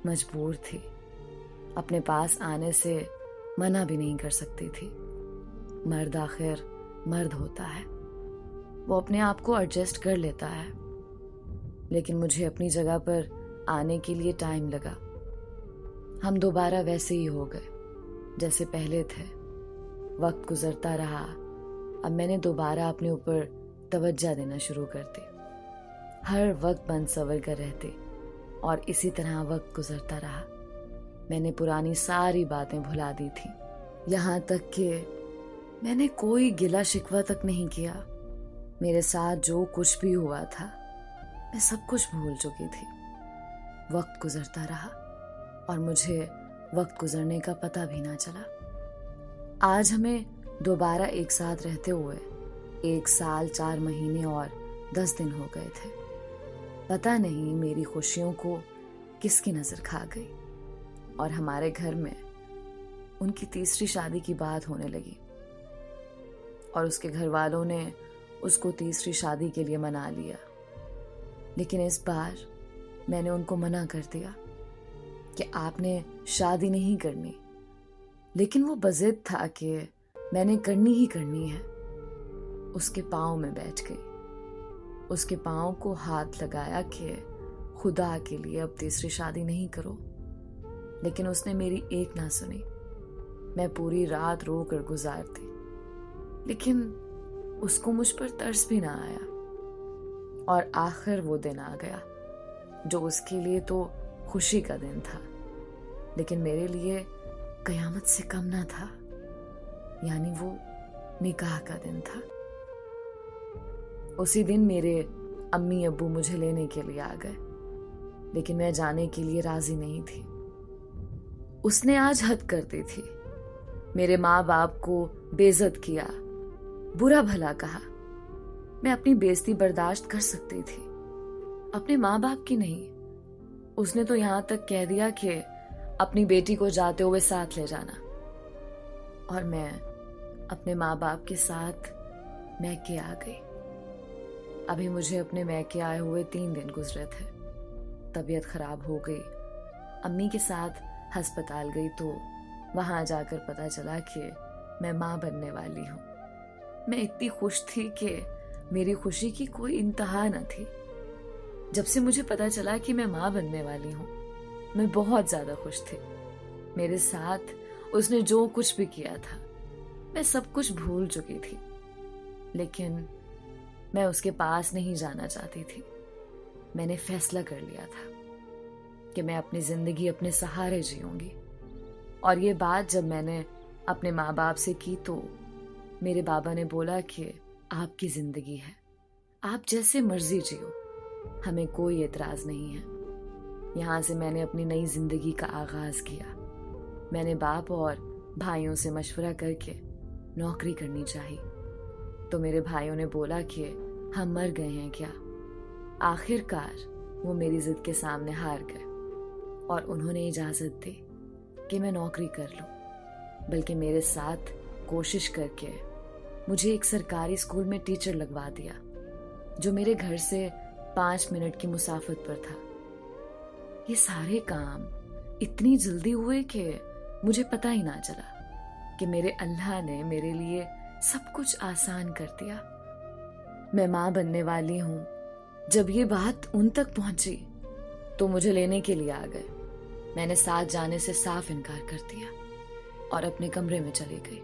मजबूर थी, अपने पास आने से मना भी नहीं कर सकती थी। मर्द आखिर मर्द होता है, वो अपने आप को एडजस्ट कर लेता है, लेकिन मुझे अपनी जगह पर आने के लिए टाइम लगा। हम दोबारा वैसे ही हो गए जैसे पहले थे। वक्त गुजरता रहा, अब मैंने दोबारा अपने ऊपर तवज्जो देना शुरू कर दी। हर वक्त बंद सवर कर रहते और इसी तरह वक्त गुजरता रहा। मैंने पुरानी सारी बातें भुला दी थी, यहाँ तक कि मैंने कोई गिला शिकवा तक नहीं किया। मेरे साथ जो कुछ भी हुआ था मैं सब कुछ भूल चुकी थी। वक्त गुजरता रहा और मुझे वक्त गुजरने का पता भी ना चला। आज हमें दोबारा एक साथ रहते हुए 1 साल 4 महीने और 10 दिन हो गए थे। पता नहीं मेरी खुशियों को किसकी नजर खा गई और हमारे घर में उनकी तीसरी शादी की बात होने लगी और उसके घर वालों ने उसको तीसरी शादी के लिए मना लिया। लेकिन इस बार मैंने उनको मना कर दिया कि आपने शादी नहीं करनी, लेकिन वो बज़िद था कि मैंने करनी ही करनी है। उसके पाँव में बैठ गई, उसके पाँव को हाथ लगाया कि खुदा के लिए अब तीसरी शादी नहीं करो। लेकिन उसने मेरी एक ना सुनी। मैं पूरी रात रो कर गुजारती, लेकिन उसको मुझ पर तरस भी ना आया। और आखिर वो दिन आ गया जो उसके लिए तो खुशी का दिन था, लेकिन मेरे लिए कयामत से कम ना था, यानी वो निकाह का दिन था। उसी दिन मेरे अम्मी अब्बू मुझे लेने के लिए आ गए, लेकिन मैं जाने के लिए राजी नहीं थी। उसने आज हद कर दी थी। मेरे माँ बाप को बेइज्जत किया, बुरा भला कहा। मैं अपनी बेइज्जती बर्दाश्त कर सकती थी, अपने माँ बाप की नहीं। उसने तो यहाँ तक कह दिया कि अपनी बेटी को जाते हुए साथ ले जाना। और मैं अपने माँ बाप के साथ मैके आ गई। अभी मुझे अपने मैके आए हुए 3 दिन गुजरे थे। तबीयत खराब हो गई, अम्मी के साथ अस्पताल गई तो वहां जाकर पता चला कि मैं माँ बनने वाली हूँ। मैं इतनी खुश थी कि मेरी खुशी की कोई इंतहा न थी। जब से मुझे पता चला कि मैं माँ बनने वाली हूँ, मैं बहुत ज्यादा खुश थी। मेरे साथ उसने जो कुछ भी किया था मैं सब कुछ भूल चुकी थी, लेकिन मैं उसके पास नहीं जाना चाहती थी। मैंने फैसला कर लिया था कि मैं अपनी जिंदगी अपने सहारे जीऊंगी। और ये बात जब मैंने अपने माँ बाप से की तो मेरे बाबा ने बोला कि आपकी जिंदगी है, आप जैसे मर्जी जियो, हमें कोई एतराज नहीं है। यहाँ से मैंने अपनी नई जिंदगी का आगाज किया। मैंने बाप और भाइयों से मशवरा करके नौकरी करनी चाहिए, तो मेरे भाइयों ने बोला कि हम मर गए हैं क्या। आखिरकार वो मेरी जिद के सामने हार गए और उन्होंने इजाजत दी कि मैं नौकरी कर लूं, बल्कि मेरे साथ कोशिश करके मुझे एक सरकारी स्कूल में टीचर लगवा दिया, जो मेरे घर से 5 मिनट की मुसाफत पर था। ये सारे काम इतनी जल्दी हुए कि मुझे पता ही ना चला कि मेरे अल्लाह ने मेरे लिए सब कुछ आसान कर दिया। मैं माँ बनने वाली हूँ। जब ये बात उन तक पहुंची तो मुझे लेने के लिए आ गए। मैंने साथ जाने से साफ इनकार कर दिया और अपने कमरे में चली गई।